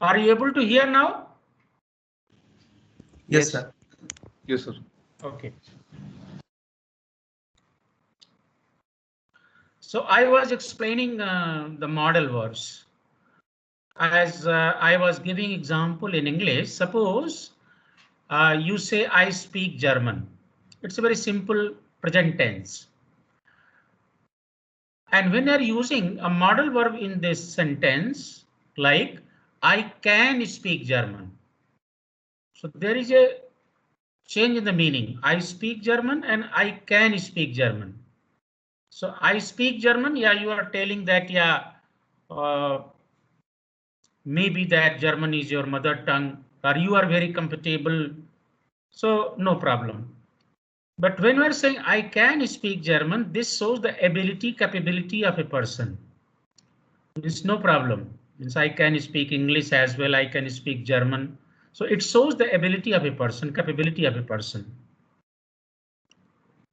Are you able to hear now? Yes, sir. Yes, sir. Okay. So I was explaining the modal verbs. As I was giving example in English, suppose you say I speak German. It's a very simple present tense. And when you're using a modal verb in this sentence, like I can speak German. So there is a change in the meaning. I speak German and I can speak German. So I speak German. Yeah, you are telling that, yeah, maybe that German is your mother tongue or you are very comfortable. So no problem. But when we're saying I can speak German, this shows the ability, capability of a person. It's no problem. Means I can speak English as well. I can speak German. So it shows the ability of a person, capability of a person.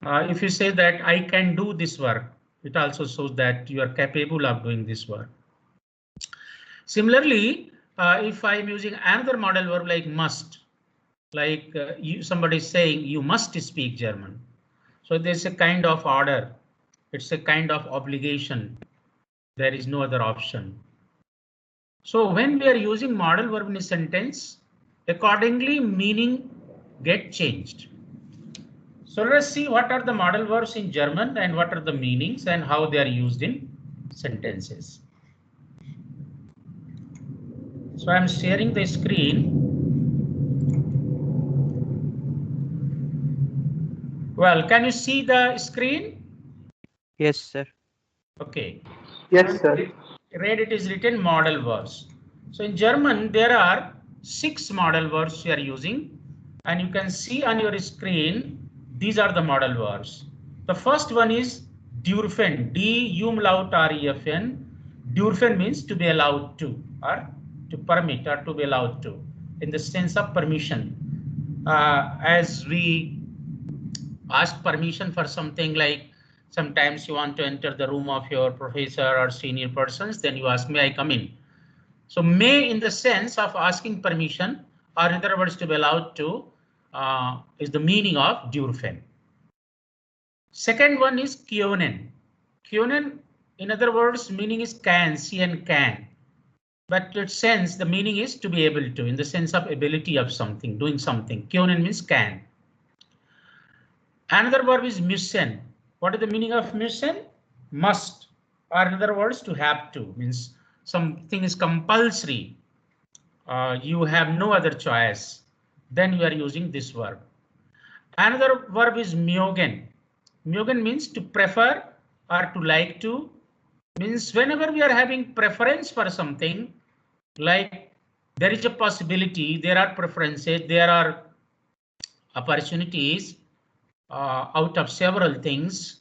If you say that I can do this work, it also shows that you are capable of doing this work. Similarly, if I'm using another modal verb like must, like somebody is saying you must speak German. So there's a kind of order. It's a kind of obligation. There is no other option. So when we are using modal verb in a sentence, accordingly meaning get changed. So let's see what are the modal verbs in German and what are the meanings and how they are used in sentences. So I'm sharing the screen. Well, can you see the screen? Yes, sir. Okay. Yes, sir. Read it is written modal verbs. So in German, there are 6 modal verbs you are using, and you can see on your screen, these are the modal verbs. The first one is dürfen, D-U-M-L-A-U-T-R-E-F-N. Dürfen means to be allowed to, or to permit, or to be allowed to, in the sense of permission. As we ask permission for something, like sometimes you want to enter the room of your professor or senior persons, then you ask, may I come in? So may in the sense of asking permission, or in other words to be allowed to, is the meaning of dürfen. Second one is können. Können, in other words, meaning is can, cn can. But its sense, the meaning is to be able to, in the sense of ability of something, doing something. Können means can. Another verb is müssen. What is the meaning of müssen? Must, or in other words, to have to, means something is compulsory. You have no other choice. Then you are using this verb. Another verb is mögen. Mögen means to prefer or to like to. Means whenever we are having preference for something, like there is a possibility, there are preferences, there are opportunities out of several things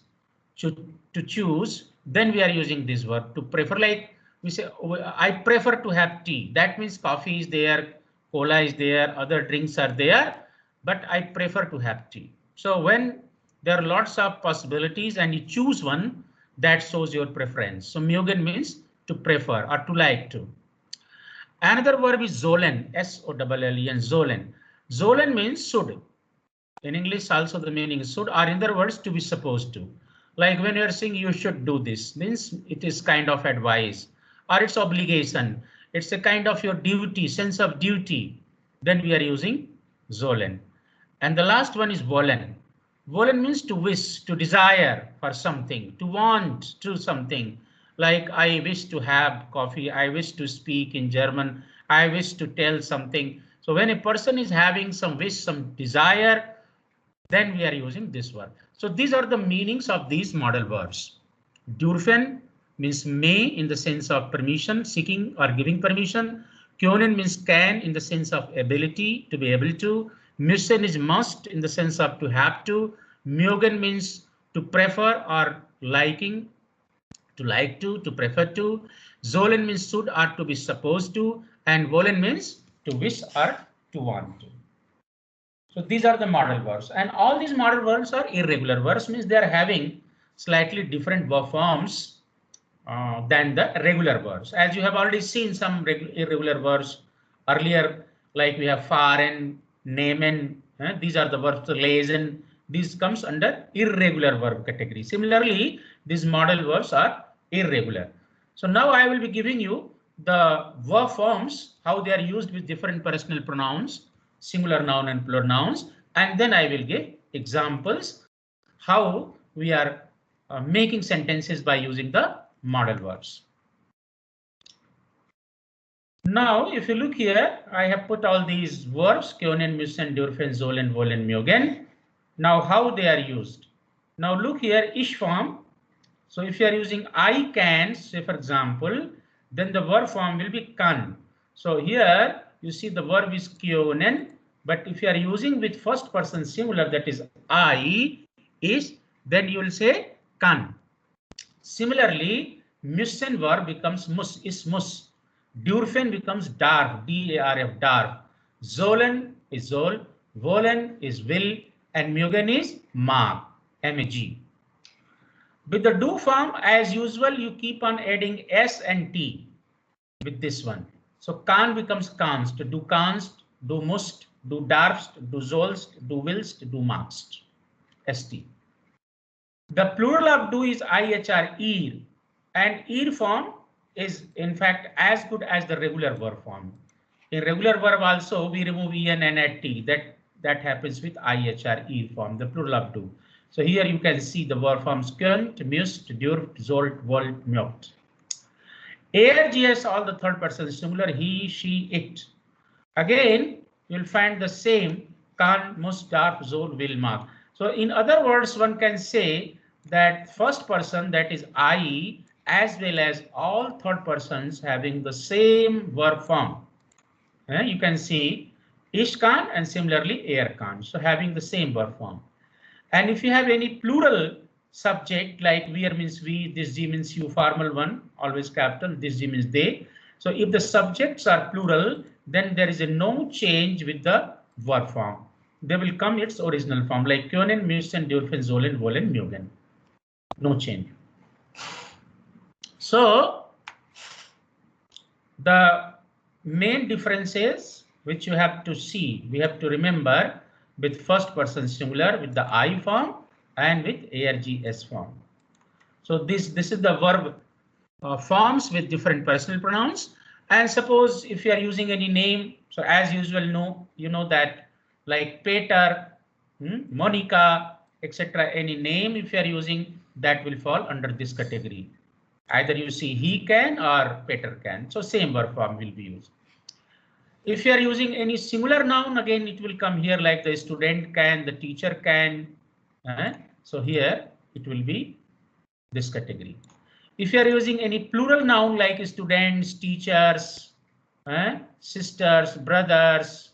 to choose, then we are using this verb to prefer. Like we say, I prefer to have tea. That means coffee is there, cola is there, other drinks are there, but I prefer to have tea. So when there are lots of possibilities and you choose one, that shows your preference. So mögen means to prefer or to like to. Another verb is sollen, S-O-L-L-E-N, sollen. Sollen means should. In English also the meaning is should, or in other words to be supposed to. Like when you are saying you should do this, means it is kind of advice or it's obligation. It's a kind of your duty, sense of duty. Then we are using sollen. And the last one is wollen. Wollen means to wish, to desire for something, to want to something. Like I wish to have coffee, I wish to speak in German, I wish to tell something. So when a person is having some wish, some desire, then we are using this verb. So these are the meanings of these modal verbs. Dürfen means may in the sense of permission, seeking or giving permission. Können means can in the sense of ability, to be able to. Müssen is must in the sense of to have to. Mögen means to prefer or liking, to like to prefer to. Sollen means should or to be supposed to. And wollen means to wish or to want to. So these are the modal verbs, and all these modal verbs are irregular verbs, means they are having slightly different verb forms than the regular verbs. As you have already seen some irregular verbs Earlier, like we have fahren, nehmen, these are the verbs. Lesen, this comes under irregular verb category. Similarly, these modal verbs are irregular. So now I will be giving you the verb forms, how they are used with different personal pronouns, singular noun and plural nouns, and then I will give examples how we are making sentences by using the modal verbs. Now, if you look here, I have put all these verbs, können, müssen, dürfen, sollen, wollen, mögen. Now, how they are used. Now, look here, ich form. So, if you are using I can, say for example, then the verb form will be kann. So, here you see the verb is können, but if you are using with first person singular, that is I, is, then you will say kann. Similarly, müssen verb becomes muss, is muss. Dürfen becomes darf, D-A-R-F, darf. Sollen is soll, wollen is will, and mögen is mag, M-A-G. With the do form, as usual, you keep on adding S and T with this one. So kann becomes kannst, du kannst, du musst, du darfst, du sollst, du willst, du magst, ST. The plural of do is IHR, ir, and ir form is in fact as good as the regular verb form. In regular verb also we remove en and add t. That happens with IHR, ir form, the plural of do. So here you can see the verb forms könnt, müsst, dürft, sollt, wollt, mögt. ARGS, all the third person singular, he, she, it. Again, you'll find the same kann, muss, darf, soll, will, mag. So in other words, one can say that first person, that is I, as well as all third persons having the same verb form. You can see ich kann and similarly er kann. So having the same verb form. And if you have any plural subject like wir means we, this G means you, formal one, always capital, this G means they. So if the subjects are plural, then there is a no change with the verb form. They will come its original form like können, müssen, dürfen, sollen, wollen, mögen. No change. So the main differences which you have to see, we have to remember with first person singular with the I form and with ARGS form. So this is the verb forms with different personal pronouns. And suppose if you are using any name, so as usual, you know that like Peter, Monica, etc. Any name if you are using, that will fall under this category. Either you see he can or Peter can. So same verb form will be used. If you are using any singular noun, again it will come here like the student can, the teacher can. So here it will be this category. If you are using any plural noun like students, teachers, sisters, brothers,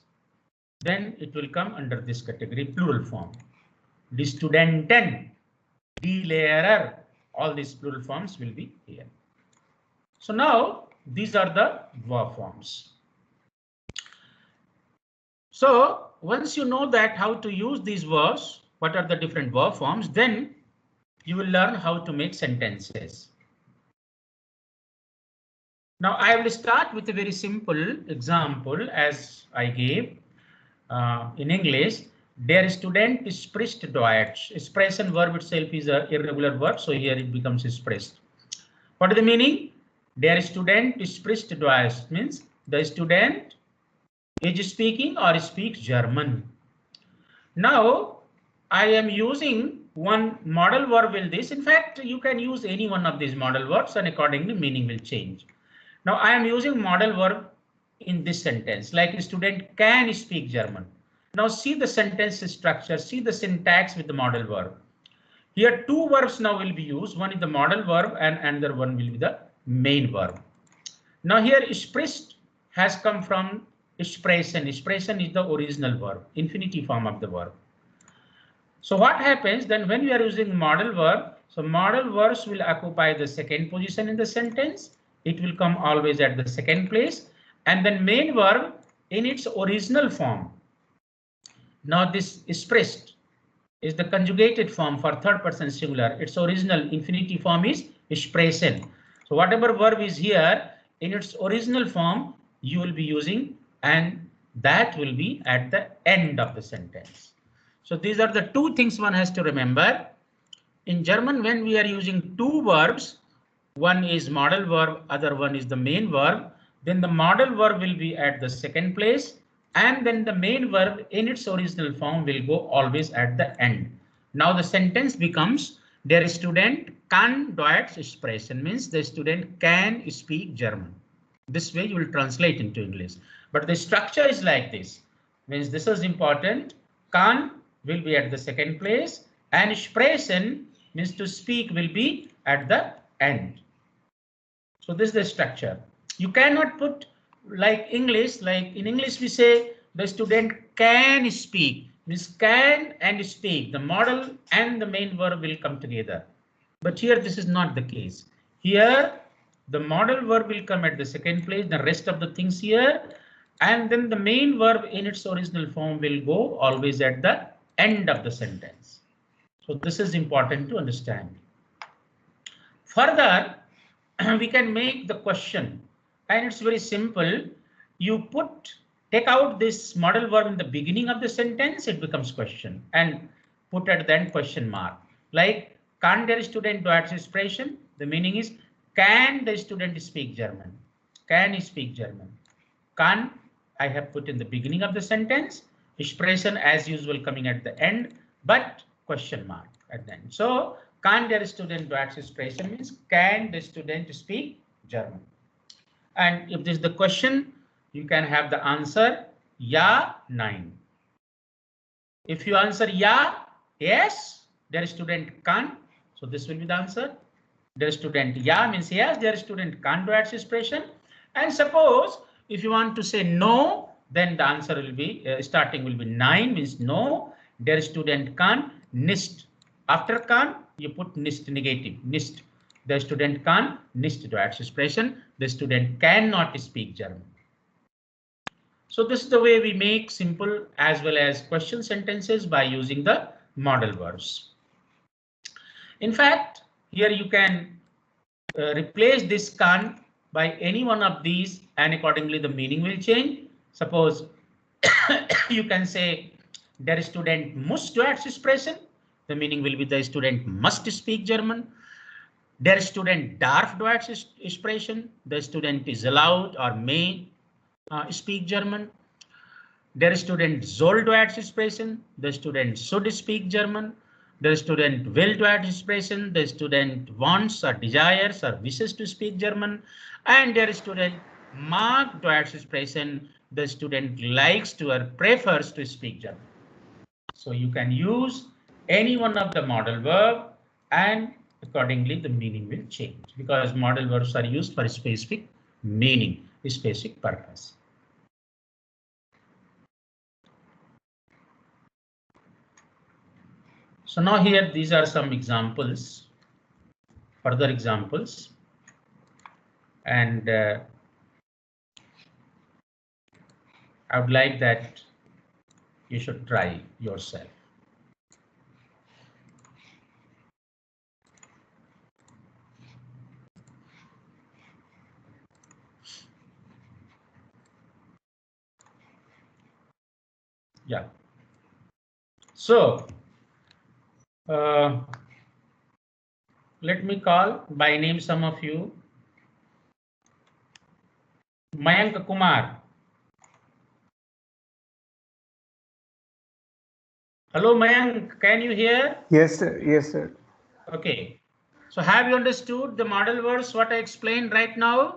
then it will come under this category, plural form. Die Studenten, die Lehrer, all these plural forms will be here. So now these are the verb forms. So once you know that how to use these verbs, what are the different verb forms, then you will learn how to make sentences. Now I will start with a very simple example as I gave in English. Der Student spricht Deutsch. Expression verb itself is an irregular verb, so here it becomes spricht. What is the meaning? Der Student spricht Deutsch means the student is speaking or speaks German. Now I am using one modal verb in this. In fact, you can use any one of these modal verbs and accordingly meaning will change. Now I am using modal verb in this sentence, like a student can speak German. Now see the sentence structure, see the syntax with the modal verb. Here two verbs now will be used. One is the modal verb and another one will be the main verb. Now here spricht has come from sprechen. Sprechen is the original verb, infinitive form of the verb. So what happens then when we are using modal verb? So modal verbs will occupy the second position in the sentence. It will come always at the second place, and then main verb in its original form. Now this spricht is the conjugated form for third person singular. Its original infinitive form is sprechen. So whatever verb is here in its original form, you will be using and that will be at the end of the sentence. So these are the two things one has to remember. In German, when we are using two verbs, one is modal verb, other one is the main verb, then the modal verb will be at the second place, and then the main verb in its original form will go always at the end. Now the sentence becomes, der Student kann Deutsch sprechen, means the student can speak German. This way you will translate into English. But the structure is like this, means this is important. Kann will be at the second place, and sprechen means to speak will be at the end. So this is the structure. You cannot put like English, like in English we say the student can speak, means can and speak. The modal and the main verb will come together. But here this is not the case. Here the modal verb will come at the second place, the rest of the things here, and then the main verb in its original form will go always at the end of the sentence. So this is important to understand. Further, we can make the question, and it's very simple. You take out this modal verb in the beginning of the sentence, it becomes question, and put at the end question mark. Like, can der Student Deutsch sprechen? The meaning is, can the student speak German? Can he speak German? Can, I have put in the beginning of the sentence, sprechen as usual coming at the end, but question mark at the end. So, can der Student Deutsch sprechen means, can the student speak German? And if this is the question, you can have the answer ja, nein. If you answer ja, yes, der Student kann. So this will be the answer. Der Student ja means yes, der Student kann Deutsch sprechen. And suppose if you want to say no, then the answer will be starting will be nein, means no. Der Student kann nicht. After kann, you put nicht negative, nicht. The student kann nicht Deutsch sprechen. The student cannot speak German. So this is the way we make simple as well as question sentences by using the modal verbs. In fact, here you can replace this kann by any one of these, and accordingly the meaning will change. Suppose you can say der Student muss Deutsch sprechen. The meaning will be the student must speak German. Der Student darf Deutsch sprechen. The student is allowed or may speak German. Der Student soll Deutsch sprechen. The student should speak German. The student will Deutsch sprechen. The student wants or desires or wishes to speak German. And der Student mag Deutsch sprechen. The student likes to or prefers to speak German. So you can use any one of the modal verb, and accordingly the meaning will change, because modal verbs are used for a specific meaning, a specific purpose. So now here these are some examples, further examples, and I would like that you should try yourself. Yeah. So let me call by name some of you. Mayank Kumar. Hello, Mayank. Can you hear? Yes, sir. Yes, sir. Okay. So have you understood the modal verbs what I explained right now?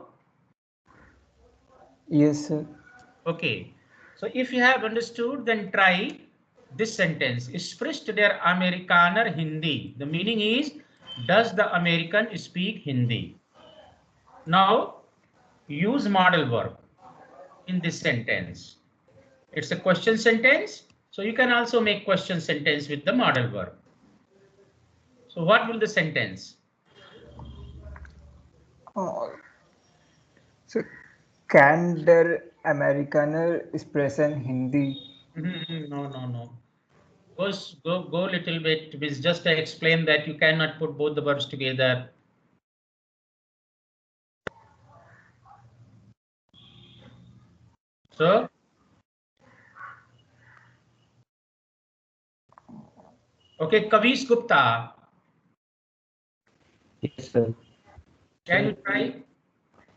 Yes, sir. Okay. So if you have understood, then try this sentence. Spricht der Amerikaner Hindi? The meaning is, does the American speak Hindi? Now use modal verb in this sentence. It's a question sentence, so you can also make question sentence with the modal verb. So what will the sentence? So can der Amerikaner sprechen Hindi? No. Go little bit. Means just to explain that you cannot put both the verbs together. So, okay, Kavish Gupta, Yes, sir. can you try?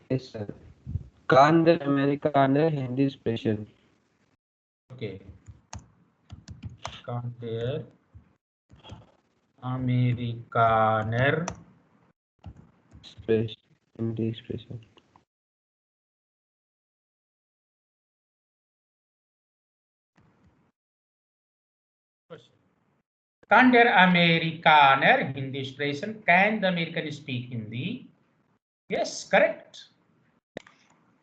Yes, sir. Kander Amerikaner Hindi expression. Okay, Kander Amerikaner. Express Hindi expression. Kann der Amerikaner Hindi expression? Can the American speak Hindi? Yes, correct.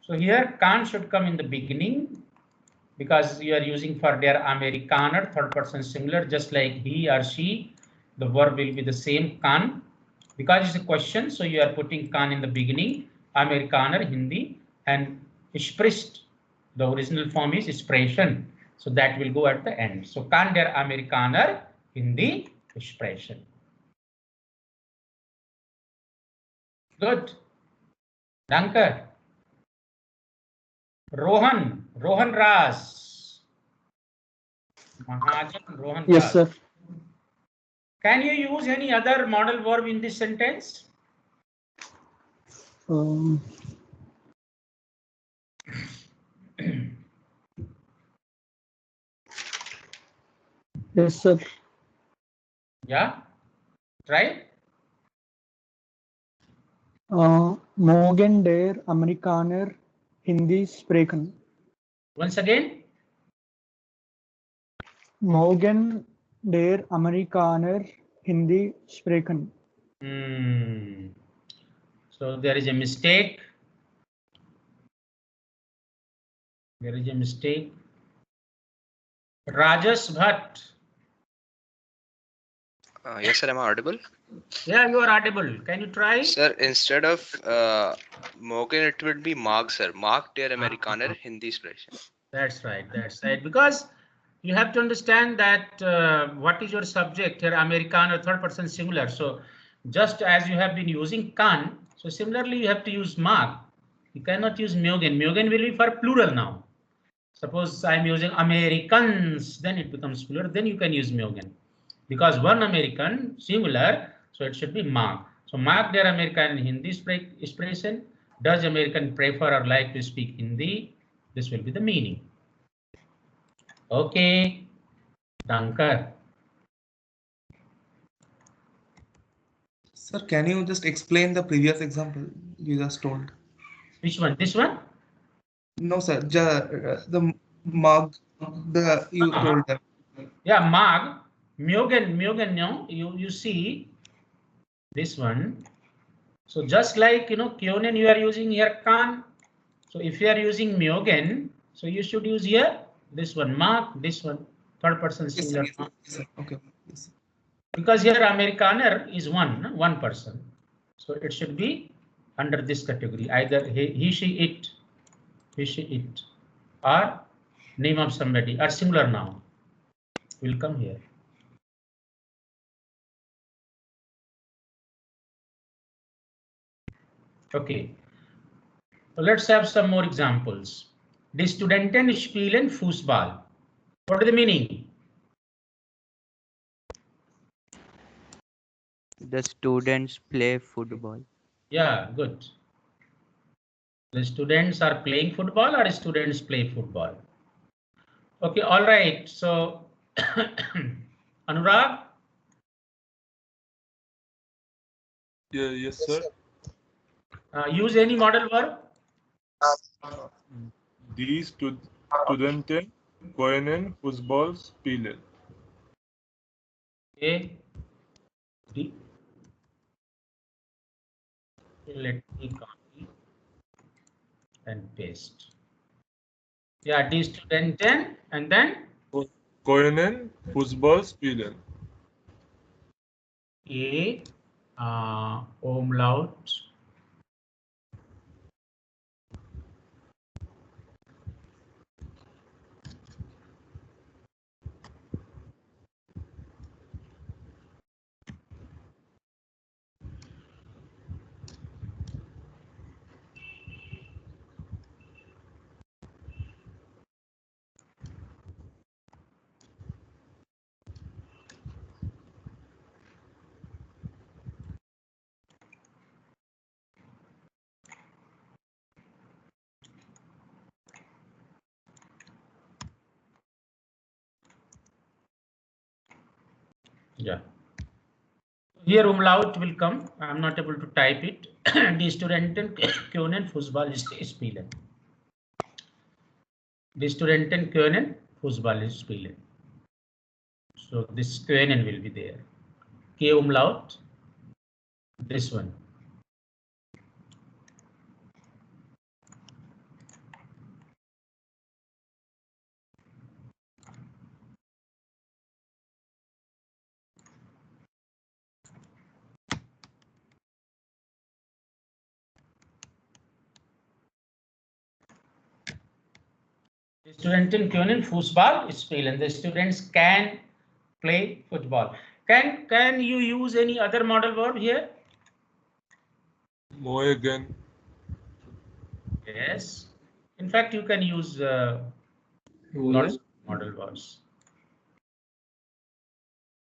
So here can should come in the beginning because you are using for der Amerikaner, third person singular, just like he or she. The verb will be the same can. Because it's a question, so you are putting can in the beginning, Amerikaner Hindi, and spricht. The original form is expression. So that will go at the end. So kann der Amerikaner Hindi expression. Good. Danke. Rohan Ras. Mahajan Rohan Yes, Ras. sir. Can you use any other modal verb in this sentence? Um, yes, sir. Yeah. Try. Morgen der Amerikaner Hindi sprechen. Once again. Morgen der Amerikaner Hindi sprechen. So there is a mistake. There is a mistake. Rajas Bhatt. Yes, sir. Am I audible? Yeah, you are audible. Can you try? Sir, instead of Morgan, it would be Mark, sir. Mark der Amerikaner Hindi expression. That's right. That's right. Because you have to understand that what is your subject here, American or third person singular. So just as you have been using can, so similarly you have to use mark. You cannot use Myogen. Myogen will be for plural now. Suppose I'm using Americans, then it becomes plural. Then you can use Myogen. Because one American singular, so it should be mark. So mark their American in Hindi expression. Does American prefer or like to speak Hindi? This will be the meaning. Okay, Danke. Sir, can you just explain the previous example you just told? Which one? This one? No, sir. The mug, the you told that. Yeah, Mag. Myogen, no, you see this one. So just like, Kyonen, you are using here Kan. So if you are using Myogen, so you should use here this one, Mag, this one, third person Yes, singular. sir, yes, sir. Okay. Yes, sir. Because here Amerikaner is one person. So it should be under this category, either he, she, it, or name of somebody, or singular noun will come here. Okay, so let's have some more examples. Die Studenten spielen Fußball. What is the meaning? The students play football. Yeah, good. The students are playing football or students play football? Okay, all right. So, Anurag? Yeah, yes, sir. Use any modal verb? Die Studenten können Fußball spielen. Okay. Let me copy and paste. Yeah, die Studenten and then Können Fußball spielen. A umlaut. Yeah. Here umlaut will come. I'm not able to type it. Die Studenten können Fußball spielen. Die Studenten können Fußball spielen. So this können will be there. K umlaut. This one. Die Studenten können Fußball spielen. The students can play football. Can you use any other modal verb here? Morgen. Yes. In fact, you can use lots of modal verbs.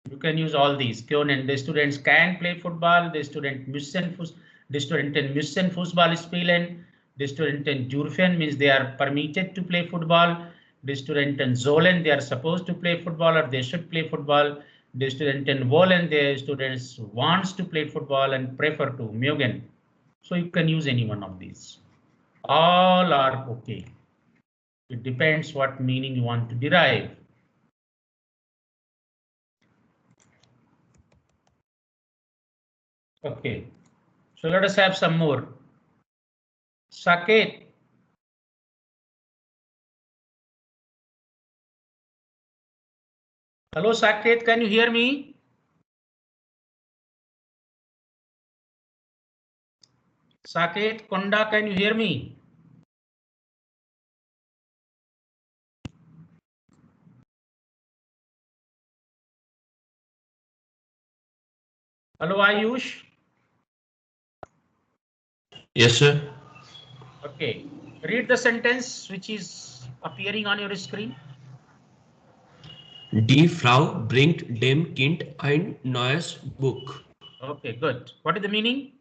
You can use all these. Können. The students can play football. The studenten müssen Fußball spielen. The studenten dürfen means they are permitted to play football. The studenten sollen, they are supposed to play football or they should play football. The studenten wollen, the students wants to play football and prefer to. Mögen. So you can use any one of these. All are okay. It depends what meaning you want to derive. Okay, so let us have some more. Saket. Hello, Saket, can you hear me? Saket, Konda, can you hear me? Hello, Ayush. Yes, sir. Okay, read the sentence which is appearing on your screen. Die Frau bringt dem Kind ein neues Buch. Okay, good. What is the meaning?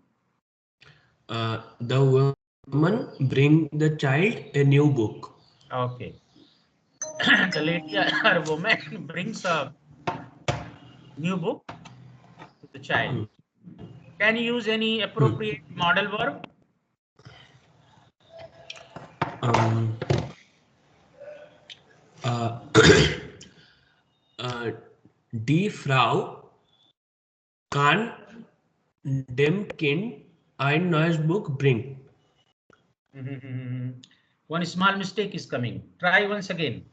The woman bring the child a new book. Okay. The lady or woman brings a new book to the child. Can you use any appropriate modal verb? Die Frau kann dem Kind ein neues Buch bringen. One small mistake is coming. Try once again.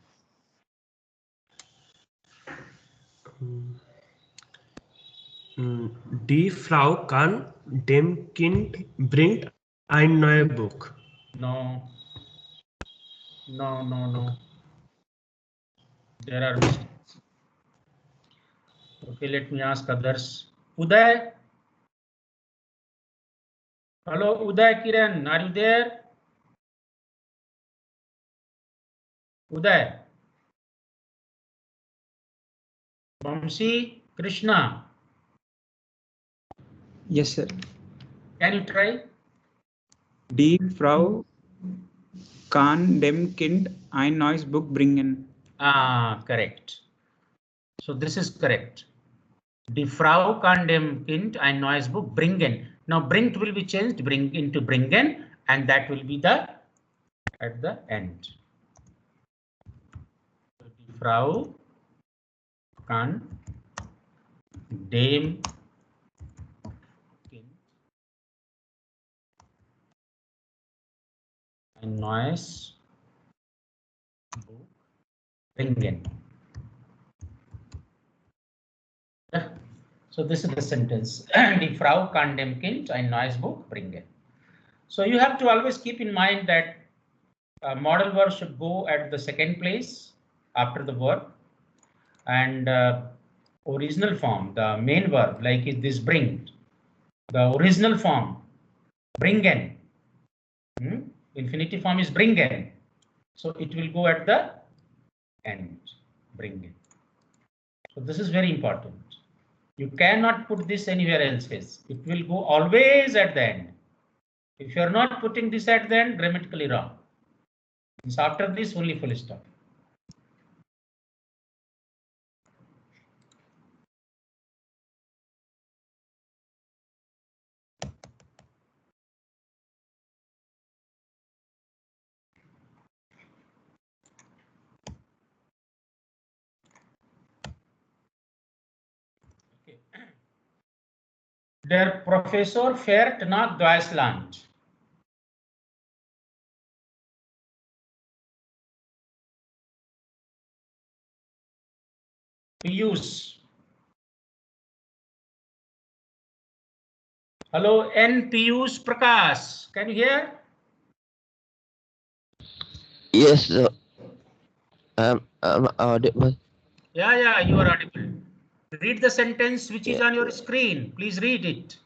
Die Frau kann dem Kind bringt ein neues Buch. No. No, no, no. There are mistakes. Okay, let me ask others. Uday? Hello, Uday Kiran, are you there? Uday? Vamsi Krishna? Yes, sir. Can you try? Die Frau kann dem Kind ein neues Buch bringen. Ah, correct. So this is correct. Die Frau kann dem Kind ein neues Buch bringen. Now bringt will be changed, bring into bringen, and that will be the at the end. So die Frau kann dem Kind ein neues Buch bringen. So this is the sentence. Die Frau kann dem Kind ein neues Buch bringen. So you have to always keep in mind that modal verb should go at the second place after the verb, and original form, the main verb, like is this bring, the original form bringen. Infinitive form is bringen. So it will go at the end, bringen. So this is very important. You cannot put this anywhere else. It will go always at the end. If you are not putting this at the end, grammatically wrong. It's after this only full stop. Der Professor fährt nach Deutschland. Piyush. Hello, N. Piyush Prakash. Can you hear? Yes, sir. I'm audible. Yeah, you are audible. Read the sentence which is on your screen. Please read it.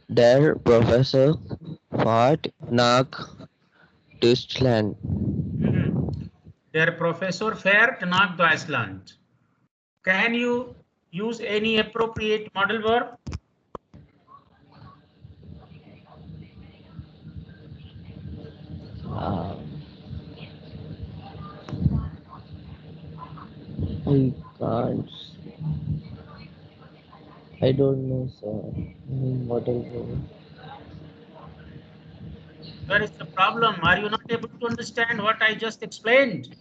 Der Professor fährt nach Deutschland. Der Professor fährt nach Deutschland. Can you use any appropriate modal verb? I can't. I don't know, sir. What is it? Where is the problem? Are you not able to understand what I just explained?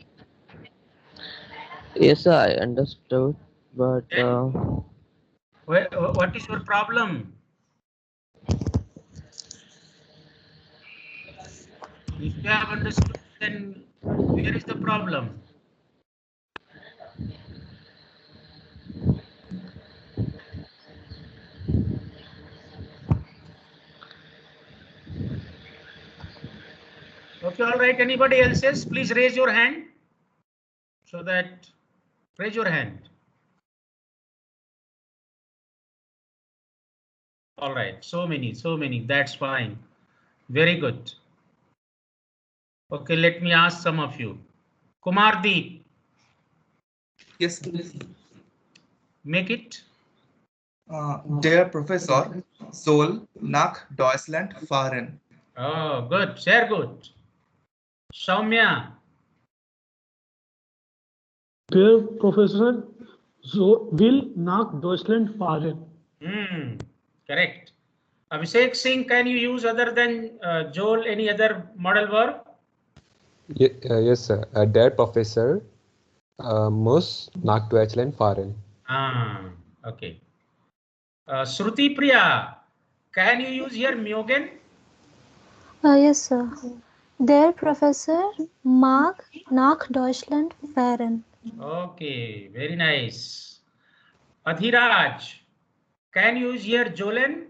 Yes, sir, I understood, but What is your problem? If you have understood, then where is the problem? Okay, all right. Anybody else? Please raise your hand. So that, raise your hand. All right, so many. That's fine. Very good. Okay, let me ask some of you. Kumardeep. Yes, sir. Make it. Der Professor soll nach Deutschland fahren. Oh, good. Sehr good. Soumya. Der Professor will nach Deutschland fahren. Correct. Abhishek Singh, can you use other than Joel any other modal verb? Yes, sir. Der Professor muss nach Deutschland fahren. Okay. Shruti Priya, can you use here Myogen? Yes, sir. Der Professor mag nach Deutschland fahren. Okay, very nice. Adhiraj, can you use here Jolen?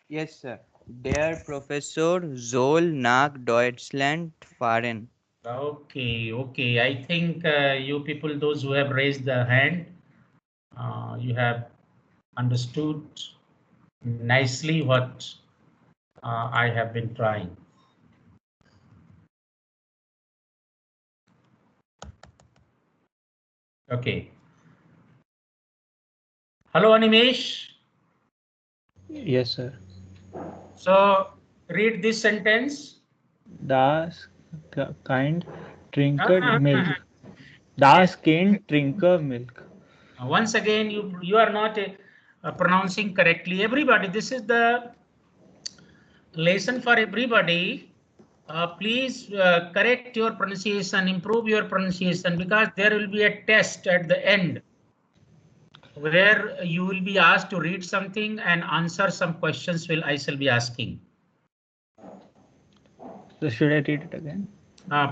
Yes, sir. Der Professor soll nach Deutschland fahren. Okay. I think you people, those who have raised the hand, you have understood nicely what I have been trying. Okay. Hello, Animesh. Yes, sir. So read this sentence. Das Kind trinker milk. Das Kind trinker milk. Once again, you are not pronouncing correctly. Everybody, this is the lesson for everybody. Please correct your pronunciation, improve your pronunciation, because there will be a test at the end where you will be asked to read something and answer some questions I shall be asking. So should I read it again?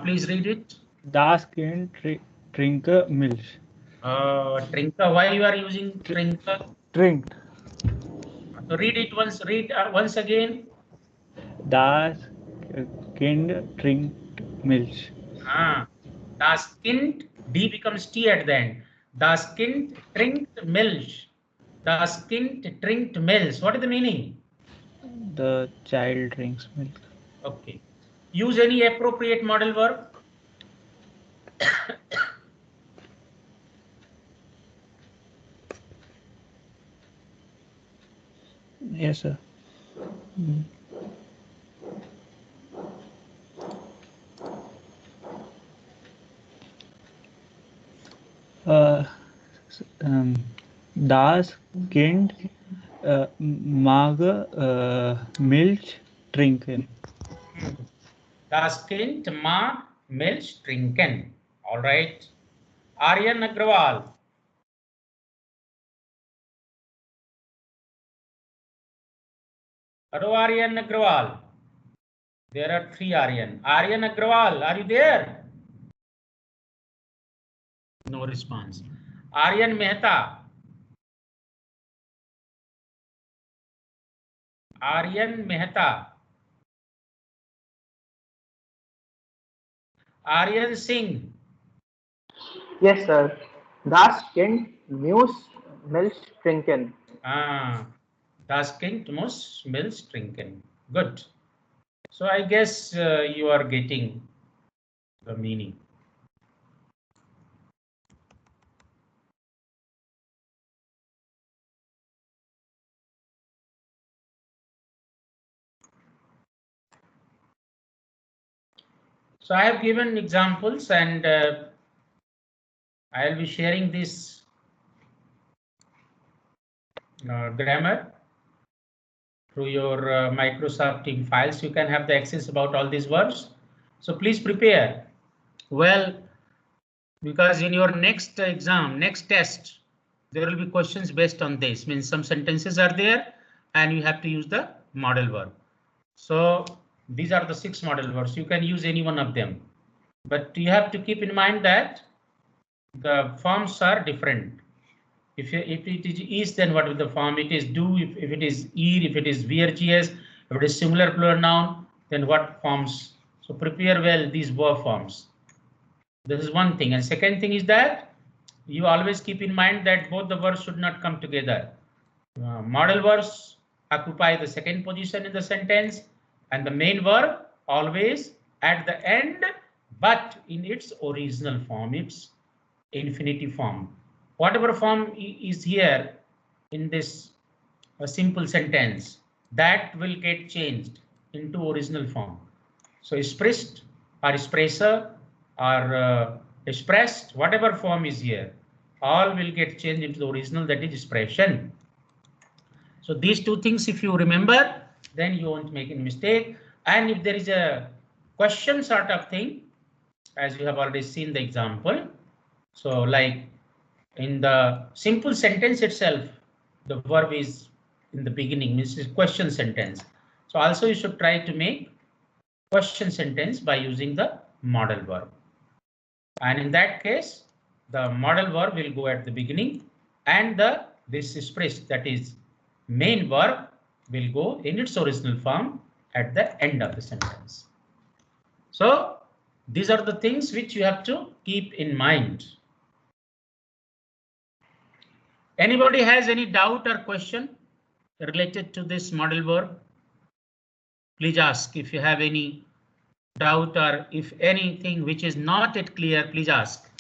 Please read it. Das Kind trinker milk. Trinker, why you are using trinker? Trinkt. So read it once. Read once again. Das Kind trinkt milk. Das Kind, D becomes T at the end. Das Kind trinkt Milch. Das Kind trinkt Milch. What is the meaning? The child drinks milk. Okay. Use any appropriate modal verb. Yes, sir. Das Kind mag Milch trinken. Das Kind mag Milch trinken. All right. Aryan Agrawal. Hello, Aryan Agrawal. There are 3 Aryan. Aryan Agrawal, are you there? No response. Aryan Mehta. Aryan Mehta. Aryan Singh. Yes, sir. Das Kind muss Milch trinken. Das Kind muss Milch trinken. Good. So I guess you are getting the meaning. So I have given examples, and I will be sharing this grammar through your Microsoft Team files. You can have the access about all these words. So please prepare well, because in your next exam, next test, there will be questions based on this. Means some sentences are there and you have to use the model verb. So these are the 6 model verbs. You can use any one of them, but you have to keep in mind that the forms are different. If it is, then what will the form? It is do. If it is ir, if it is VRGS, if it is singular plural noun, then what forms? So prepare well these verb forms. This is one thing. And second thing is that you always keep in mind that both the verbs should not come together. Model verbs occupy the second position in the sentence, and the main verb always at the end, but in its original form, its infinitive form. Whatever form is here in this simple sentence, that will get changed into original form. So expressed or expresser or expressed, whatever form is here, all will get changed into the original, that is expression. So these 2 things, if you remember, then you won't make any mistake. And if there is a question sort of thing, as you have already seen the example, so like in the simple sentence itself, the verb is in the beginning, means it's question sentence. So also you should try to make question sentence by using the model verb. And in that case, the model verb will go at the beginning, and this expressed, that is main verb, will go in its original form at the end of the sentence. So these are the things which you have to keep in mind. Anybody has any doubt or question related to this model verb? Please ask. If you have any doubt or if anything which is not yet clear, please ask.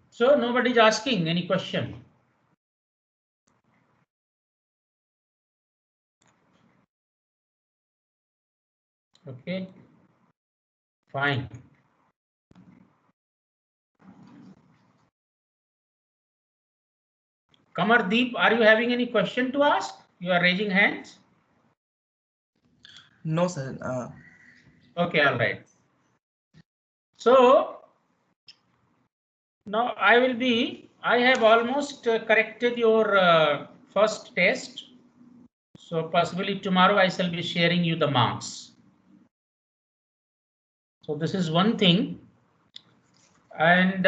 So nobody is asking any question. Okay, fine. Kamardeep, are you having any question to ask? You are raising hands. No, sir. Okay, all right. So now I have almost corrected your first test. So possibly tomorrow I shall be sharing you the marks. So this is one thing. And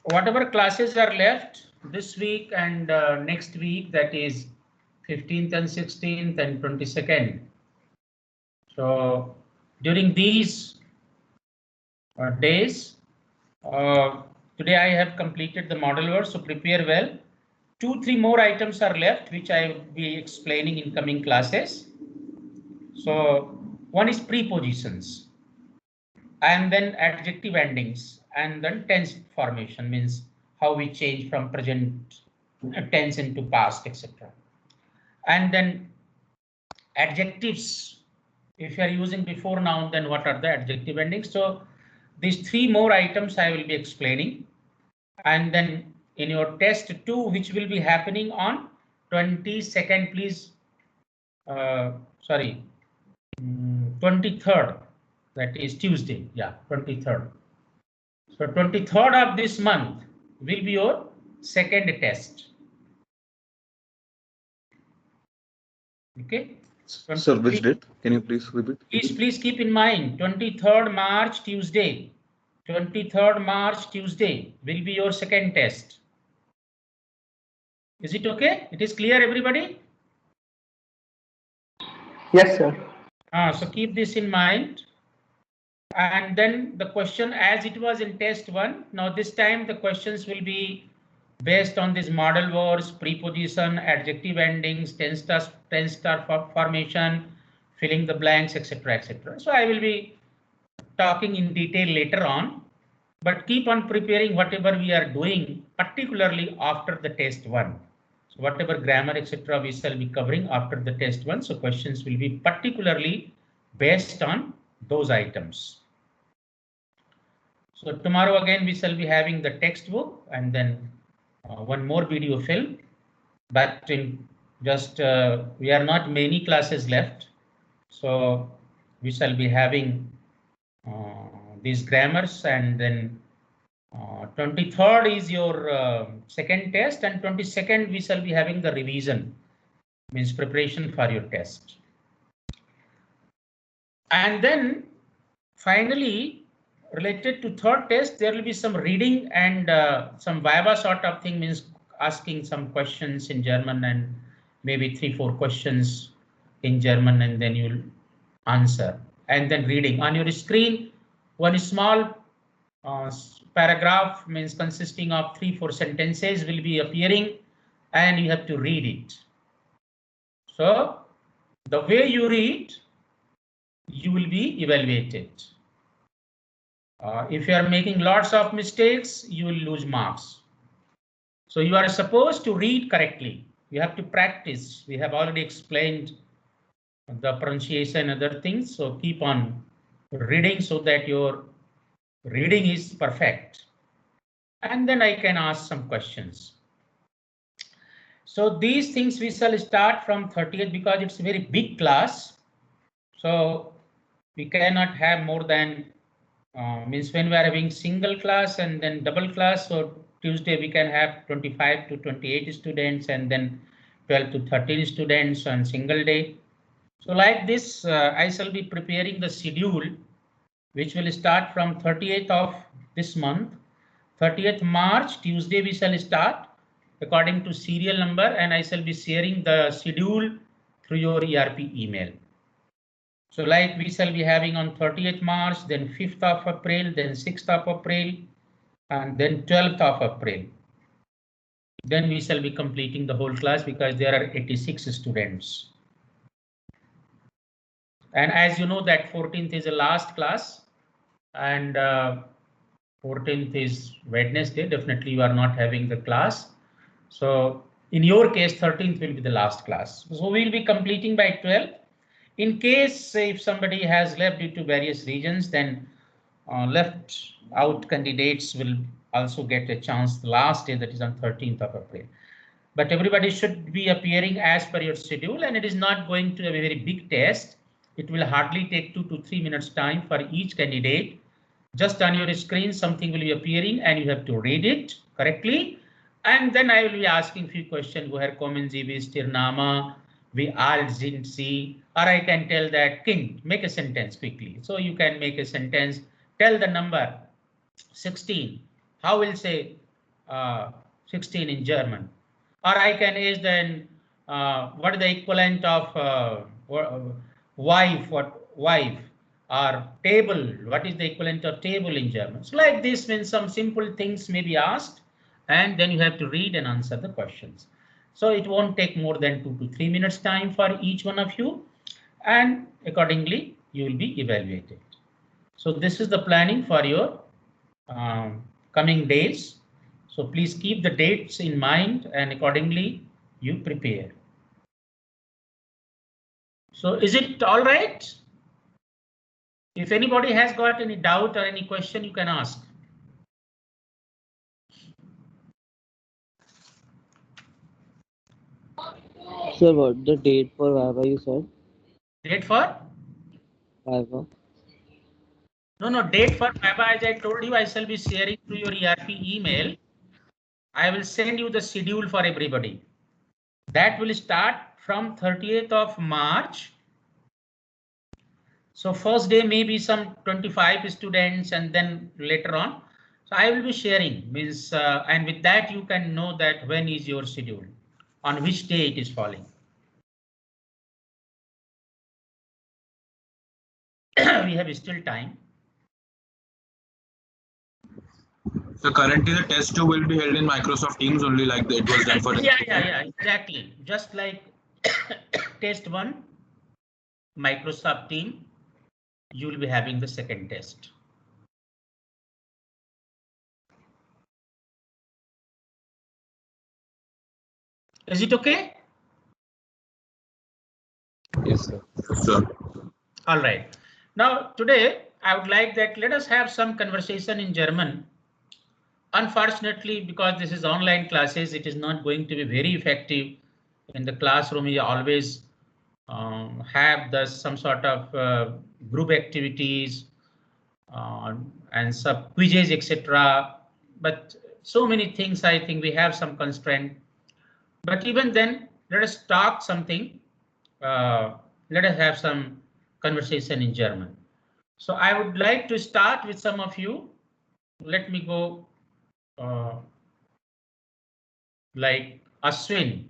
whatever classes are left this week and next week, that is 15th and 16th and 22nd. So during these days, today I have completed the model work, so prepare well. 2-3 more items are left, which I will be explaining in coming classes. So one is prepositions, and then adjective endings, and then tense formation, means how we change from present tense into past, etc. And then adjectives. If you are using before noun, then what are the adjective endings? So these 3 more items I will be explaining. And then in your test 2, which will be happening on 22nd, please. Sorry, 23rd, that is Tuesday. Yeah, 23rd. So 23rd of this month will be your second test. Okay. Sir, which date? Can you please repeat? Please keep in mind 23rd March Tuesday. 23rd March Tuesday will be your second test. Is it okay? It is clear, everybody? Yes, sir. So keep this in mind. And then the question as it was in test 1. Now this time the questions will be based on these model words, preposition, adjective endings, tense star formation, filling the blanks, etc., etc. So I will be talking in detail later on, but keep on preparing whatever we are doing, particularly after the test 1. So whatever grammar, etc., we shall be covering after the test 1. So questions will be particularly based on those items. So tomorrow again we shall be having the textbook and then one more video film. But in just we are not many classes left, so we shall be having these grammars, and then 23rd is your second test, and 22nd we shall be having the revision, means preparation for your test. And then finally, related to third test, there will be some reading and some viva sort of thing, means asking some questions in German and maybe 3-4 questions in German, and then you'll answer. And then reading on your screen, one small paragraph, means consisting of 3-4 sentences, will be appearing, and you have to read it. So the way you read, you will be evaluated. If you are making lots of mistakes, you will lose marks. So you are supposed to read correctly. You have to practice. We have already explained the pronunciation and other things. So keep on reading so that your reading is perfect. And then I can ask some questions. So these things we shall start from 30th because it's a very big class. So we cannot have more than means when we are having single class and then double class, so Tuesday we can have 25 to 28 students and then 12 to 13 students on single day. So like this, I shall be preparing the schedule, which will start from 30th of this month. 30th March, Tuesday we shall start according to serial number, and I shall be sharing the schedule through your ERP email. So like we shall be having on 30th March, then 5th of April, then 6th of April, and then 12th of April. Then we shall be completing the whole class because there are 86 students. And as you know that 14th is the last class, and 14th is Wednesday. Definitely you are not having the class. So in your case, 13th will be the last class. So we'll be completing by 12th. In case if somebody has left due to various reasons, then left out candidates will also get a chance the last day, that is on 13th of April. But everybody should be appearing as per your schedule, and it is not going to be a very big test. It will hardly take 2 to 3 minutes time for each candidate. Just on your screen, something will be appearing and you have to read it correctly. And then I will be asking few questions. Woher kommen Sie, wie ist Ihr Name? Wie alt sind Sie? Or I can tell that Kind, make a sentence quickly. So you can make a sentence, tell the number 16. How will say 16 in German? Or I can ask then what is the equivalent of wife, wife, or table, what is the equivalent of table in German? So like this, when some simple things may be asked, and then you have to read and answer the questions. So it won't take more than 2 to 3 minutes time for each one of you, and accordingly you will be evaluated. So this is the planning for your coming days. So please keep the dates in mind and accordingly you prepare. So is it all right? If anybody has got any doubt or any question, you can ask. Sir, what the date for Viva you said? Date for? Fiverr. No, date for Fiverr, as I told you, I shall be sharing through your ERP email. I will send you the schedule for everybody. That will start from 30th of March. So first day maybe some 25 students and then later on. So I will be sharing, means and with that you can know that when is your schedule, on which day it is falling. We have still time. So currently the test 2 will be held in Microsoft Teams only, like it was done for. Yeah, exactly. Just like test 1, Microsoft Team, you will be having the second test. Is it okay? Yes, sir. Sure. All right. Now today I would like that let us have some conversation in German. Unfortunately, because this is online classes, it is not going to be very effective. In the classroom, you always have some sort of group activities and some quizzes, etc. But so many things, I think we have some constraint. But even then, let us talk something. Let us have some conversation in German. So I would like to start with some of you. Let me go like Ashwin.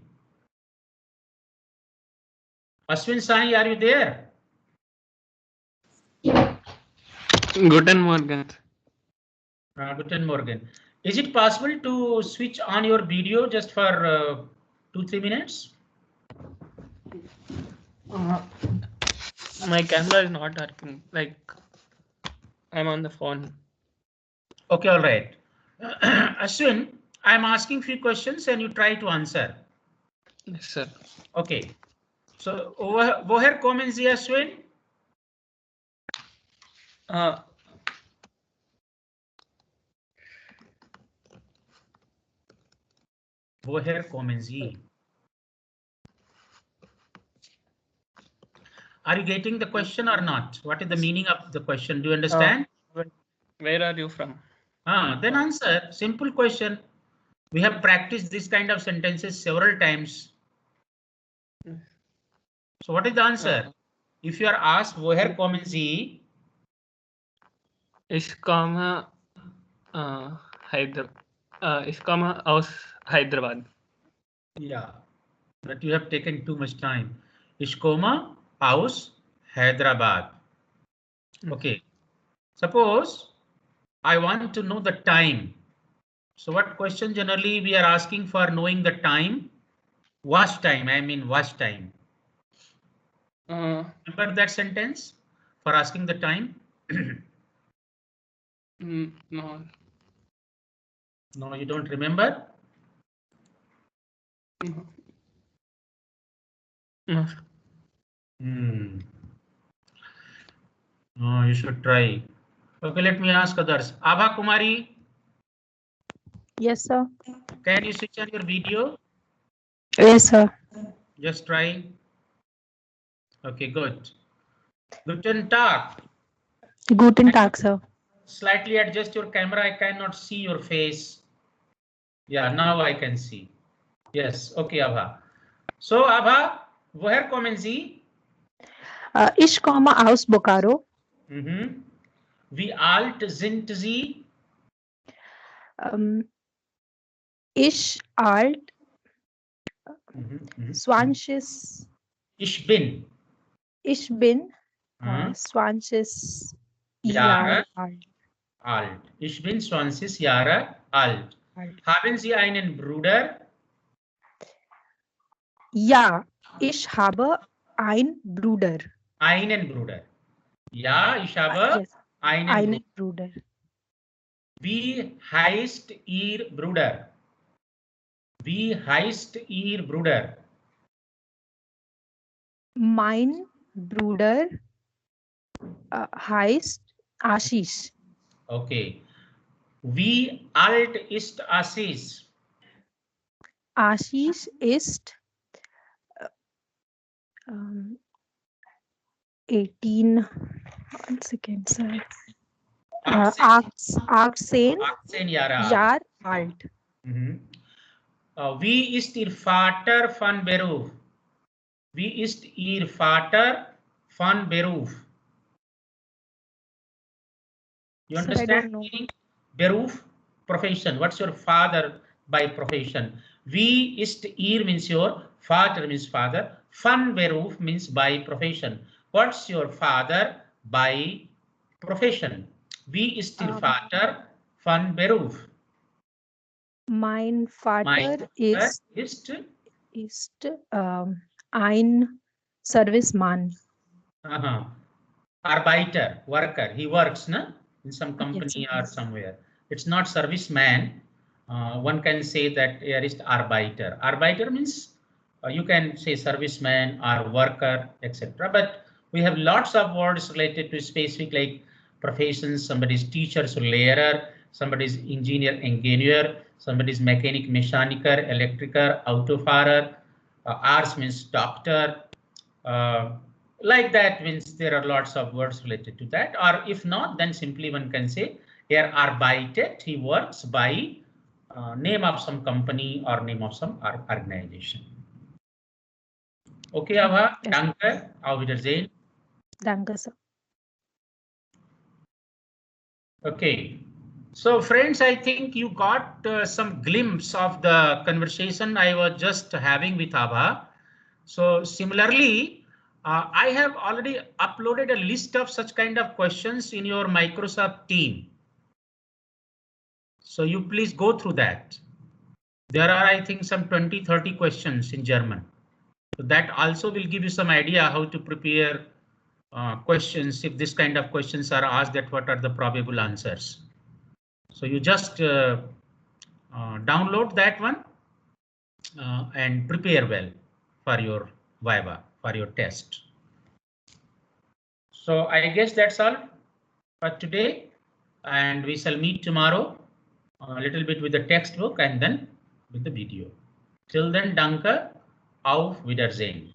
Ashwin Sani, are you there? Guten Morgen. Guten Morgen. Is it possible to switch on your video just for 2-3 minutes? My camera is not working. Like I'm on the phone. Okay, all right. Ashwin, I'm asking few questions and you try to answer. Yes, sir. Okay. So, woher kommen Sie, Ashwin? Woher kommen Sie? Are you getting the question or not? What is the meaning of the question? Do you understand? Where are you from? Then answer. Simple question. We have practiced this kind of sentences several times. So what is the answer? If you are asked woher kommen Sie? Ich komme ich komme aus Hyderabad. Yeah, but you have taken too much time. Ich komme aus Hyderabad. Okay. Suppose I want to know the time. So what question generally we are asking for knowing the time? Was time, I mean was time. Remember that sentence for asking the time? No. No, you don't remember? No. No, you should try. Okay, let me ask others. Abha Kumari. Yes, sir. Can you switch on your video? Yes, sir. Just try. Okay, good. Guten Tag. Guten Tag, sir. Slightly adjust your camera. I cannot see your face. Yeah, now I can see. Yes, okay, Abha. So, Abha, woher kommen Sie? Ich komme aus Bokaro. Wie alt sind Sie? Ich alt 20. Ich bin. Ich bin 20 Jahre alt. Ich bin 20 Jahre alt. Haben Sie einen Bruder? Ja, ich habe einen Bruder. Einen Bruder. Ja, ich habe einen Bruder. Wie heißt Ihr Bruder? Wie heißt Ihr Bruder? Mein Bruder heißt Ashish. Okay. Wie alt ist Ashish? Ashish ist 18. 1 second, sir. Achtzehn. Achtzehn 18 Jahre Jahr alt. Wie ist Ihr Vater von Beruf? Wie ist Ihr Vater von Beruf? You Sir, I understand? don't know. Meaning? Beruf, profession. What's your father by profession? Wie ist Ihr means your father means father. Von Beruf means by profession. What's your father by profession? Wie ist Ihr Vater von Beruf? Mein Vater Mein ist ein Serviceman. Arbeiter, worker. He works, no? In some company or somewhere. It's not serviceman. One can say that er ist Arbeiter. Arbeiter means you can say serviceman or worker, etc. But we have lots of words related to specific like professions. Somebody's teacher, so lehrer. Somebody's engineer, somebody's mechanic, mechaniker, electriker, autofahrer. Arts means doctor. Like that means there are lots of words related to that. Or if not, then simply one can say er arbeitet. He works by name of some company or name of some organization. Okay, Ava, danke. Auf Wiedersehen. Danke, sir. Okay. So friends, I think you got some glimpse of the conversation I was just having with Ava. So similarly, I have already uploaded a list of such kind of questions in your Microsoft team. So you please go through that. There are, I think, some 20-30 questions in German. So that also will give you some idea how to prepare questions. If this kind of questions are asked, that what are the probable answers. So you just download that one and prepare well for your Viva, for your test. So I guess that's all for today, and we shall meet tomorrow a little bit with the textbook and then with the video. Till then, danke, auf Wiedersehen.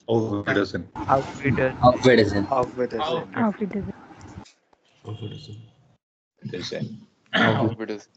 Auf Wiedersehen. Auf Wiedersehen. Auf Wiedersehen. Auf Wiedersehen. Auf Wiedersehen. Auf Wiedersehen. Wiedersehen. Auf Wiedersehen.